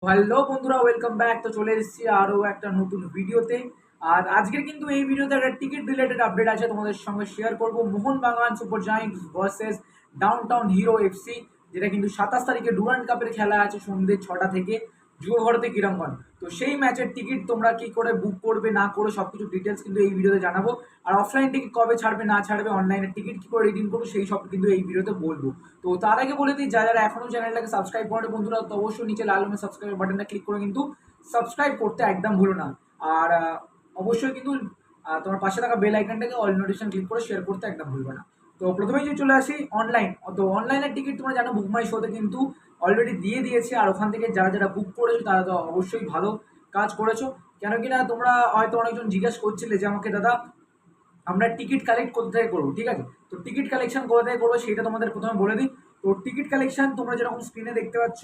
Hello বন্ধুরা, welcome back. তো চলে এসেছি আরও একটা নতুন ভিডিওতে। আর আজকের কিন্তু এই ভিডিওতে একটা টিকিট রিলেটেড আপডেট আছে, তোমাদের সঙ্গে শেয়ার করব। Mohun Bagan super giants versus downtown hero FC, যেটা কিন্তু 27 তারিখে ডুরান্ড কাপের খেলা আছে সন্ধ্যে 6টা থেকে যুব ভারতী ক্রীড়াঙ্গন। তো সেই ম্যাচের টিকিট তোমরা কি করে বুক করবে না করে সব কিছু ডিটেলস কিন্তু এই ভিডিওতে জানাবো। আর অফলাইন টিকিট কবে ছাড়বে না ছাড়বে, অনলাইনের টিকিট কি করে রিডিম করবো, সেই সব কিন্তু এই ভিডিওতে বলবো। তো তার আগে বলে দিই, যারা এখনো চ্যানেলটাকে সাবস্ক্রাইব করে বন্ধুরা, তো অবশ্যই নিচে লাল রঙের সাবস্ক্রাইব বাটনটা ক্লিক করে কিন্তু সাবস্ক্রাইব করতে একদম ভুলো না। আর অবশ্যই কিন্তু তোমার পাশে থাকা বেল আইকনটাকে অল নোটিফিকেশন ক্লিক করে শেয়ার করতে একদম ভুলবে না। তো প্রথমেই যে চলে আসি অনলাইন। তো অনলাইনের টিকিট তোমরা জানো বুক মাই শোতে কিন্তু অলরেডি দিয়ে দিয়েছে। আর ওখান থেকে যারা যারা বুক করেছো তারা তো অবশ্যই ভালো কাজ করেছো। কেন কিনা তোমরা হয়তো অনেকজন জিজ্ঞেস করছিলে যে আমাকে, দাদা আমরা টিকিট কালেক্ট কোথা থেকে করবো, ঠিক আছে? তো টিকিট কালেকশন কোথা থেকে করবো সেটা তোমাদের প্রথমে বলে দিই। তো টিকিট কালেকশন তোমরা যেরকম স্ক্রিনে দেখতে পাচ্ছ,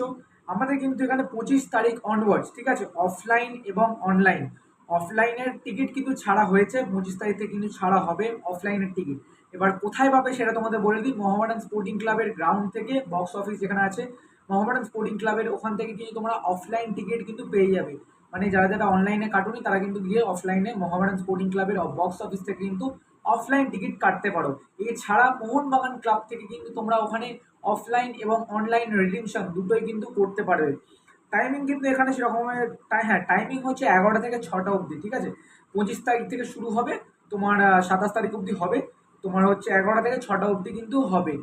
আমাদের কিন্তু এখানে 25 তারিখ অনওয়ার্ডস, ঠিক আছে, অফলাইন এবং অনলাইন। অফলাইনের টিকিট কিন্তু ছাড়া হয়েছে, 25 তারিখ থেকে কিন্তু ছাড়া হবে অফলাইনের টিকিট। এবার কোথায় পাবে সেটা তোমাদের বলে দিই। মোহামেডান স্পোর্টিং ক্লাবের গ্রাউন্ড থেকে বক্স অফিস যেখানে আছে মোহামেডান স্পোর্টিং ক্লাবের, ওখান থেকে কিন্তু তোমরা অফলাইন টিকিট কিন্তু পেয়ে যাবে। মানে যারা যারা অনলাইনে কাটুনি তারা কিন্তু গিয়ে অফলাইনে মোহামেডান স্পোর্টিং ক্লাবের বক্স অফিস থেকে কিন্তু অফলাইন টিকিট কাটতে পারো। এছাড়া মোহনবাগান ক্লাব থেকে কিন্তু তোমরা ওখানে অফলাইন এবং অনলাইন রিডিমশন দুটোই কিন্তু করতে পারবে। টাইমিং কিন্তু এখানে সেরকম, হ্যাঁ টাইমিং হচ্ছে 11টা থেকে 6টা অবধি, ঠিক আছে। 25 তারিখ থেকে শুরু হবে, তোমার 27 তারিখ অবধি হবে। তোমার হচ্ছে 11টা থেকে 6টা অবধি কিন্তু হবে।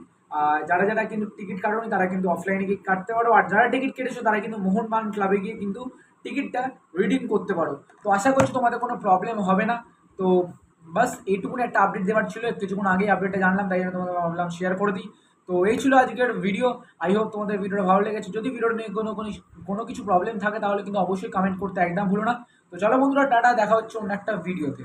যারা যারা কিন্তু টিকিট কাটোনি তারা কিন্তু অফলাইনে গিয়ে কাটতে পারো, আর যারা টিকিট কেটেছো তারা কিন্তু মোহনবাগান ক্লাবে গিয়ে কিন্তু টিকিটটা রিডিম করতে পারো। তো আশা করছি তোমাদের কোনো প্রবলেম হবে না। তো বাস এইটুকুনি একটা আপডেট দেওয়ার ছিল, কিছুক্ষণ আগেই আপডেটটা জানলাম, তাই জন্য তোমাদের ভাবলাম শেয়ার করে দিই। তো এই ছিল আজকের ভিডিও। আই হোপ তোমাদের ভিডিওটা ভালো লেগেছে। যদি ভিডিওটা নিয়ে কোনো কিছু প্রবলেম থাকে তাহলে কিন্তু অবশ্যই কমেন্ট করতে একদম ভুলো না। তো চলো বন্ধুরা, টাটা, দেখা হচ্ছে অন্য একটা ভিডিওতে।